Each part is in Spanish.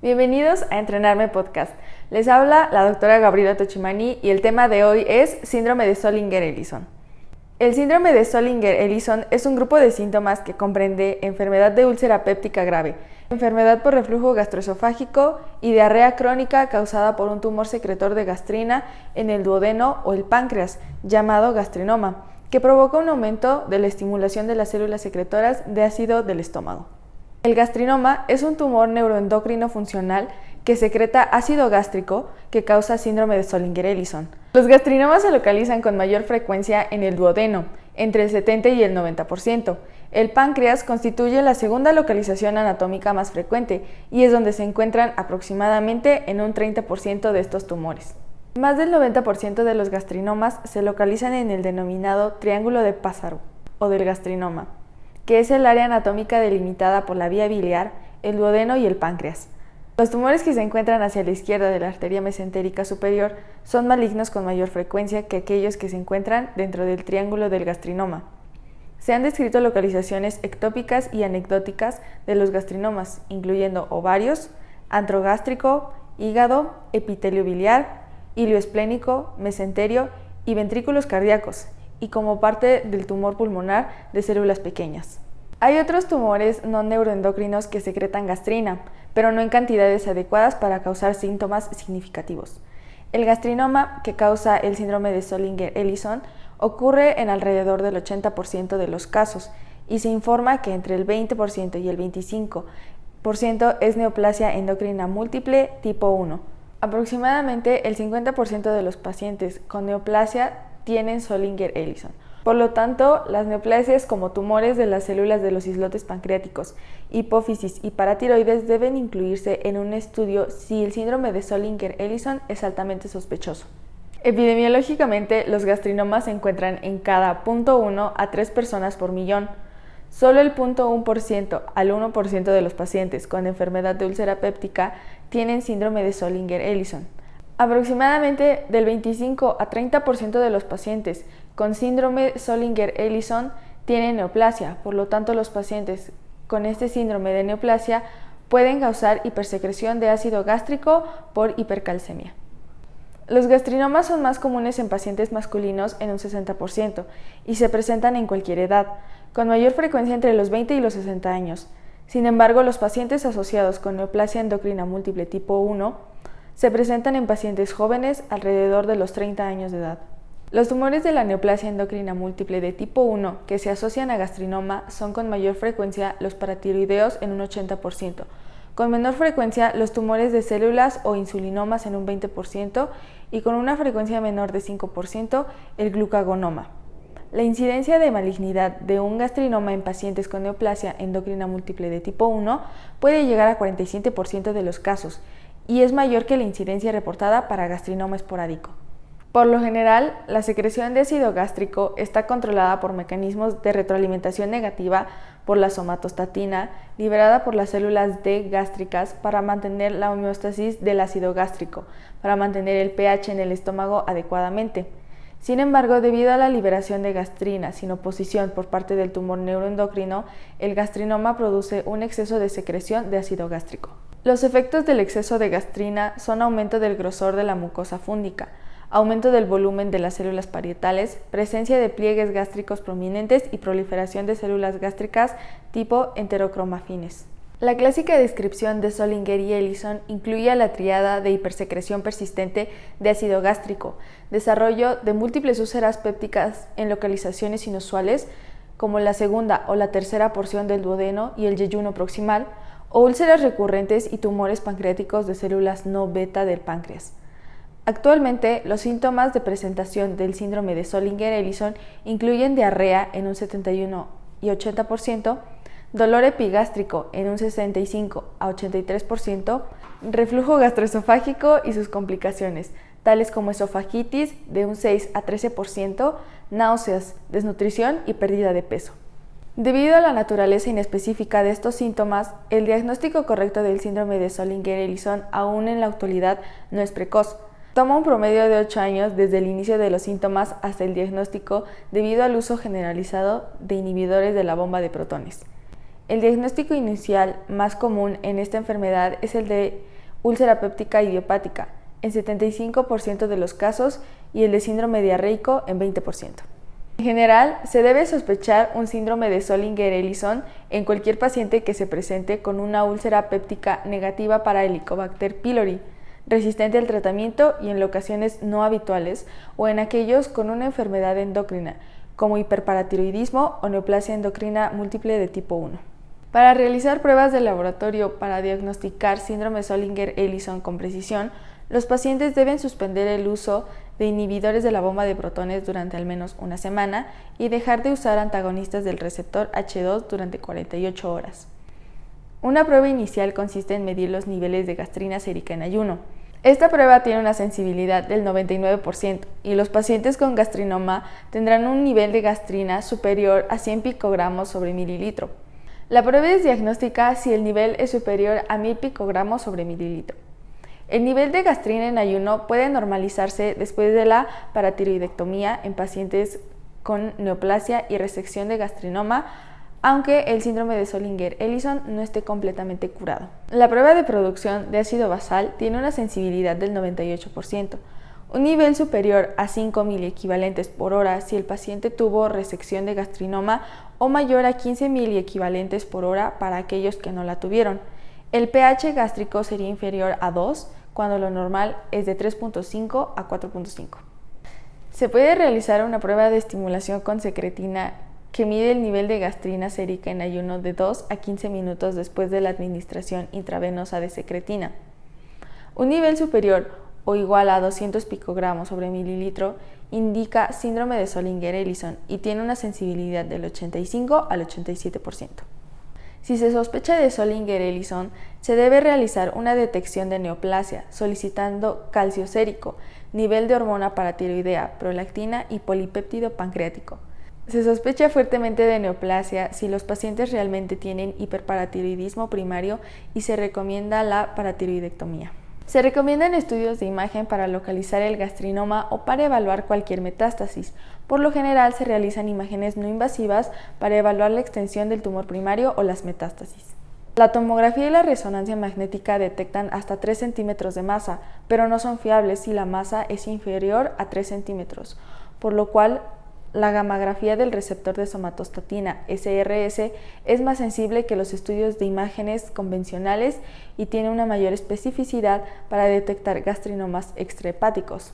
Bienvenidos a Entrenarme Podcast. Les habla la doctora Gabriela Tochimani y el tema de hoy es síndrome de Zollinger-Ellison. El síndrome de Zollinger-Ellison es un grupo de síntomas que comprende enfermedad de úlcera péptica grave, enfermedad por reflujo gastroesofágico y diarrea crónica causada por un tumor secretor de gastrina en el duodeno o el páncreas, llamado gastrinoma, que provoca un aumento de la estimulación de las células secretoras de ácido del estómago. El gastrinoma es un tumor neuroendocrino funcional que secreta ácido gástrico que causa síndrome de Zollinger-Ellison. Los gastrinomas se localizan con mayor frecuencia en el duodeno, entre el 70 y el 90%. El páncreas constituye la segunda localización anatómica más frecuente y es donde se encuentran aproximadamente en un 30% de estos tumores. Más del 90% de los gastrinomas se localizan en el denominado triángulo de Pázaro o del gastrinoma, que es el área anatómica delimitada por la vía biliar, el duodeno y el páncreas. Los tumores que se encuentran hacia la izquierda de la arteria mesentérica superior son malignos con mayor frecuencia que aquellos que se encuentran dentro del triángulo del gastrinoma. Se han descrito localizaciones ectópicas y anecdóticas de los gastrinomas, incluyendo ovarios, antro gástrico, hígado, epitelio biliar, hilio esplénico, mesenterio y ventrículos cardíacos, y como parte del tumor pulmonar de células pequeñas. Hay otros tumores no neuroendocrinos que secretan gastrina, pero no en cantidades adecuadas para causar síntomas significativos. El gastrinoma, que causa el síndrome de Zollinger-Ellison, ocurre en alrededor del 80% de los casos y se informa que entre el 20% y el 25% es neoplasia endocrina múltiple tipo 1. Aproximadamente el 50% de los pacientes con neoplasia tienen Zollinger-Ellison. Por lo tanto, las neoplasias como tumores de las células de los islotes pancreáticos, hipófisis y paratiroides deben incluirse en un estudio si el síndrome de Zollinger-Ellison es altamente sospechoso. Epidemiológicamente, los gastrinomas se encuentran en cada 0.1 a 3 personas por millón. Solo el 0.1% al 1% de los pacientes con enfermedad de úlcera péptica tienen síndrome de Zollinger-Ellison. Aproximadamente del 25 a 30% de los pacientes con síndrome Zollinger-Ellison tienen neoplasia, por lo tanto los pacientes con este síndrome de neoplasia pueden causar hipersecreción de ácido gástrico por hipercalcemia. Los gastrinomas son más comunes en pacientes masculinos en un 60% y se presentan en cualquier edad, con mayor frecuencia entre los 20 y los 60 años. Sin embargo, los pacientes asociados con neoplasia endocrina múltiple tipo 1 se presentan en pacientes jóvenes alrededor de los 30 años de edad. Los tumores de la neoplasia endocrina múltiple de tipo 1 que se asocian a gastrinoma son con mayor frecuencia los paratiroideos en un 80%, con menor frecuencia los tumores de células o insulinomas en un 20% y con una frecuencia menor de 5% el glucagonoma. La incidencia de malignidad de un gastrinoma en pacientes con neoplasia endocrina múltiple de tipo 1 puede llegar a 47% de los casos y es mayor que la incidencia reportada para gastrinoma esporádico. Por lo general, la secreción de ácido gástrico está controlada por mecanismos de retroalimentación negativa por la somatostatina liberada por las células D gástricas para mantener la homeostasis del ácido gástrico, para mantener el pH en el estómago adecuadamente. Sin embargo, debido a la liberación de gastrina sin oposición por parte del tumor neuroendocrino, el gastrinoma produce un exceso de secreción de ácido gástrico. Los efectos del exceso de gastrina son aumento del grosor de la mucosa fúngica, aumento del volumen de las células parietales, presencia de pliegues gástricos prominentes y proliferación de células gástricas tipo enterocromafines. La clásica descripción de Zollinger-Ellison incluye la tríada de hipersecreción persistente de ácido gástrico, desarrollo de múltiples úlceras pépticas en localizaciones inusuales, como la segunda o la tercera porción del duodeno y el yeyuno proximal, o úlceras recurrentes y tumores pancreáticos de células no beta del páncreas. Actualmente, los síntomas de presentación del síndrome de Zollinger-Ellison incluyen diarrea en un 71 y 80%, dolor epigástrico en un 65 a 83%, reflujo gastroesofágico y sus complicaciones, tales como esofagitis de un 6 a 13%, náuseas, desnutrición y pérdida de peso. Debido a la naturaleza inespecífica de estos síntomas, el diagnóstico correcto del síndrome de Zollinger-Ellison aún en la actualidad no es precoz. Toma un promedio de 8 años desde el inicio de los síntomas hasta el diagnóstico debido al uso generalizado de inhibidores de la bomba de protones. El diagnóstico inicial más común en esta enfermedad es el de úlcera péptica idiopática, en 75% de los casos, y el de síndrome diarreico en 20%. En general, se debe sospechar un síndrome de Zollinger-Ellison en cualquier paciente que se presente con una úlcera péptica negativa para Helicobacter pylori, resistente al tratamiento y en ocasiones no habituales, o en aquellos con una enfermedad endocrina, como hiperparatiroidismo o neoplasia endocrina múltiple de tipo 1. Para realizar pruebas de laboratorio para diagnosticar síndrome Zollinger-Ellison con precisión, los pacientes deben suspender el uso de inhibidores de la bomba de protones durante al menos una semana y dejar de usar antagonistas del receptor H2 durante 48 horas. Una prueba inicial consiste en medir los niveles de gastrina sérica en ayuno. Esta prueba tiene una sensibilidad del 99% y los pacientes con gastrinoma tendrán un nivel de gastrina superior a 100 picogramos sobre mililitro. La prueba es diagnóstica si el nivel es superior a 1000 picogramos sobre mililitro. El nivel de gastrina en ayuno puede normalizarse después de la paratiroidectomía en pacientes con neoplasia y resección de gastrinoma, aunque el síndrome de Zollinger-Ellison no esté completamente curado. La prueba de producción de ácido basal tiene una sensibilidad del 98%, un nivel superior a 5 miliequivalentes por hora si el paciente tuvo resección de gastrinoma o mayor a 15 miliequivalentes por hora para aquellos que no la tuvieron. El pH gástrico sería inferior a 2, cuando lo normal es de 3.5 a 4.5. Se puede realizar una prueba de estimulación con secretina que mide el nivel de gastrina sérica en ayuno de 2 a 15 minutos después de la administración intravenosa de secretina. Un nivel superior o igual a 200 picogramos sobre mililitro indica síndrome de Zollinger-Ellison y tiene una sensibilidad del 85 al 87%. Si se sospecha de Zollinger-Ellison, se debe realizar una detección de neoplasia solicitando calcio sérico, nivel de hormona paratiroidea, prolactina y polipéptido pancreático. Se sospecha fuertemente de neoplasia si los pacientes realmente tienen hiperparatiroidismo primario y se recomienda la paratiroidectomía. Se recomiendan estudios de imagen para localizar el gastrinoma o para evaluar cualquier metástasis. Por lo general se realizan imágenes no invasivas para evaluar la extensión del tumor primario o las metástasis. La tomografía y la resonancia magnética detectan hasta 3 centímetros de masa, pero no son fiables si la masa es inferior a 3 centímetros, por lo cual la gammagrafía del receptor de somatostatina, SRS, es más sensible que los estudios de imágenes convencionales y tiene una mayor especificidad para detectar gastrinomas extrahepáticos.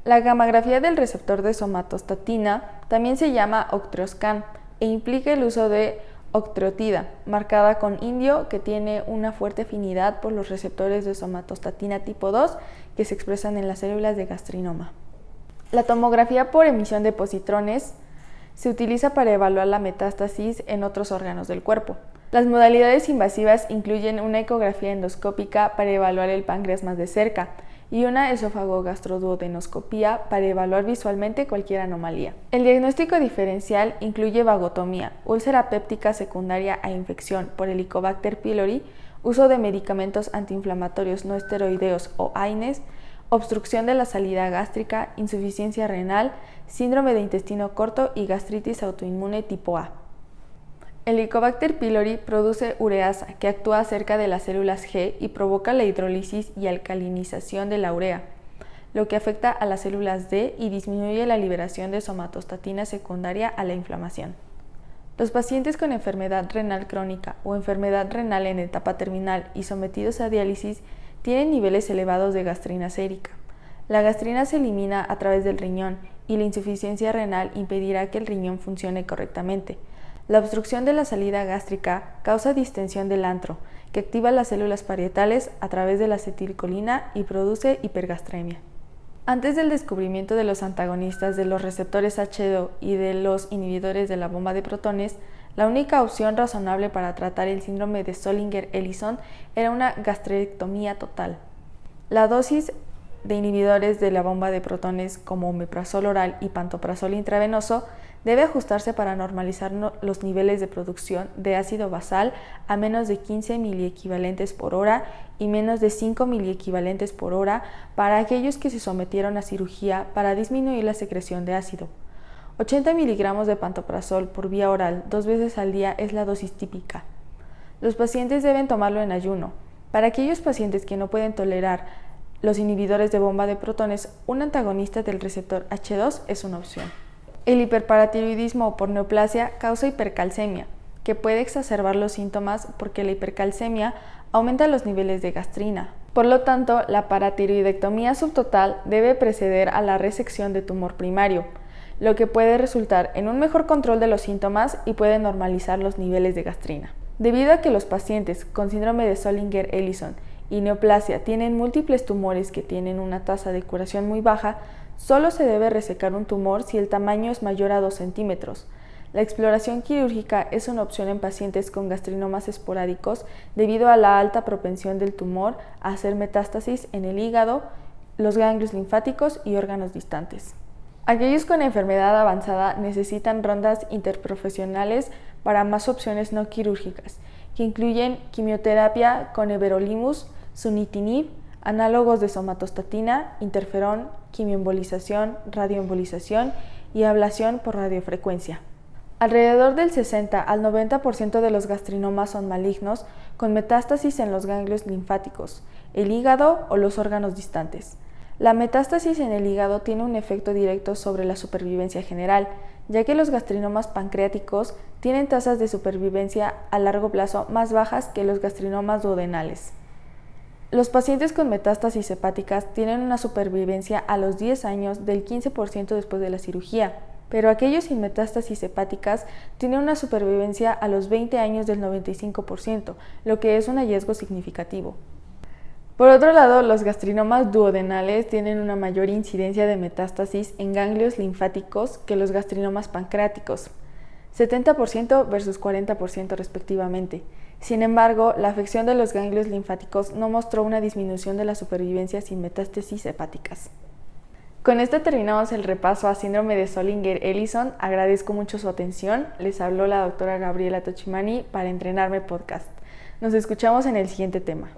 La gammagrafía del receptor de somatostatina también se llama octreoscan e implica el uso de octreotida, marcada con indio, que tiene una fuerte afinidad por los receptores de somatostatina tipo 2 que se expresan en las células de gastrinoma. La tomografía por emisión de positrones se utiliza para evaluar la metástasis en otros órganos del cuerpo. Las modalidades invasivas incluyen una ecografía endoscópica para evaluar el páncreas más de cerca y una esófago-gastroduodenoscopía para evaluar visualmente cualquier anomalía. El diagnóstico diferencial incluye vagotomía, úlcera péptica secundaria a infección por Helicobacter pylori, uso de medicamentos antiinflamatorios no esteroideos o AINES, obstrucción de la salida gástrica, insuficiencia renal, síndrome de intestino corto y gastritis autoinmune tipo A. El Helicobacter pylori produce ureasa que actúa cerca de las células G y provoca la hidrólisis y alcalinización de la urea, lo que afecta a las células D y disminuye la liberación de somatostatina secundaria a la inflamación. Los pacientes con enfermedad renal crónica o enfermedad renal en etapa terminal y sometidos a diálisis tienen niveles elevados de gastrina sérica. La gastrina se elimina a través del riñón y la insuficiencia renal impedirá que el riñón funcione correctamente. La obstrucción de la salida gástrica causa distensión del antro, que activa las células parietales a través de la acetilcolina y produce hipergastremia. Antes del descubrimiento de los antagonistas de los receptores H2 y de los inhibidores de la bomba de protones, la única opción razonable para tratar el síndrome de Zollinger-Ellison era una gastrectomía total. La dosis de inhibidores de la bomba de protones como omeprazol oral y pantoprazol intravenoso debe ajustarse para normalizar los niveles de producción de ácido basal a menos de 15 miliequivalentes por hora y menos de 5 miliequivalentes por hora para aquellos que se sometieron a cirugía para disminuir la secreción de ácido. 80 miligramos de pantoprazol por vía oral 2 veces al día es la dosis típica. Los pacientes deben tomarlo en ayuno. Para aquellos pacientes que no pueden tolerar los inhibidores de bomba de protones, un antagonista del receptor H2 es una opción. El hiperparatiroidismo por neoplasia causa hipercalcemia, que puede exacerbar los síntomas porque la hipercalcemia aumenta los niveles de gastrina. Por lo tanto, la paratiroidectomía subtotal debe preceder a la resección de tumor primario, lo que puede resultar en un mejor control de los síntomas y puede normalizar los niveles de gastrina. Debido a que los pacientes con síndrome de Zollinger-Ellison y neoplasia tienen múltiples tumores que tienen una tasa de curación muy baja, solo se debe resecar un tumor si el tamaño es mayor a 2 centímetros. La exploración quirúrgica es una opción en pacientes con gastrinomas esporádicos debido a la alta propensión del tumor a hacer metástasis en el hígado, los ganglios linfáticos y órganos distantes. Aquellos con enfermedad avanzada necesitan rondas interprofesionales para más opciones no quirúrgicas, que incluyen quimioterapia con everolimus, sunitinib, análogos de somatostatina, interferón, quimioembolización, radioembolización y ablación por radiofrecuencia. Alrededor del 60 al 90% de los gastrinomas son malignos con metástasis en los ganglios linfáticos, el hígado o los órganos distantes. La metástasis en el hígado tiene un efecto directo sobre la supervivencia general, ya que los gastrinomas pancreáticos tienen tasas de supervivencia a largo plazo más bajas que los gastrinomas duodenales. Los pacientes con metástasis hepáticas tienen una supervivencia a los 10 años del 15% después de la cirugía, pero aquellos sin metástasis hepáticas tienen una supervivencia a los 20 años del 95%, lo que es un hallazgo significativo. Por otro lado, los gastrinomas duodenales tienen una mayor incidencia de metástasis en ganglios linfáticos que los gastrinomas pancreáticos, 70% versus 40% respectivamente. Sin embargo, la afección de los ganglios linfáticos no mostró una disminución de la supervivencia sin metástasis hepáticas. Con esto terminamos el repaso a síndrome de Zollinger-Ellison. Agradezco mucho su atención. Les habló la doctora Gabriela Tochimani para Entrenarme Podcast. Nos escuchamos en el siguiente tema.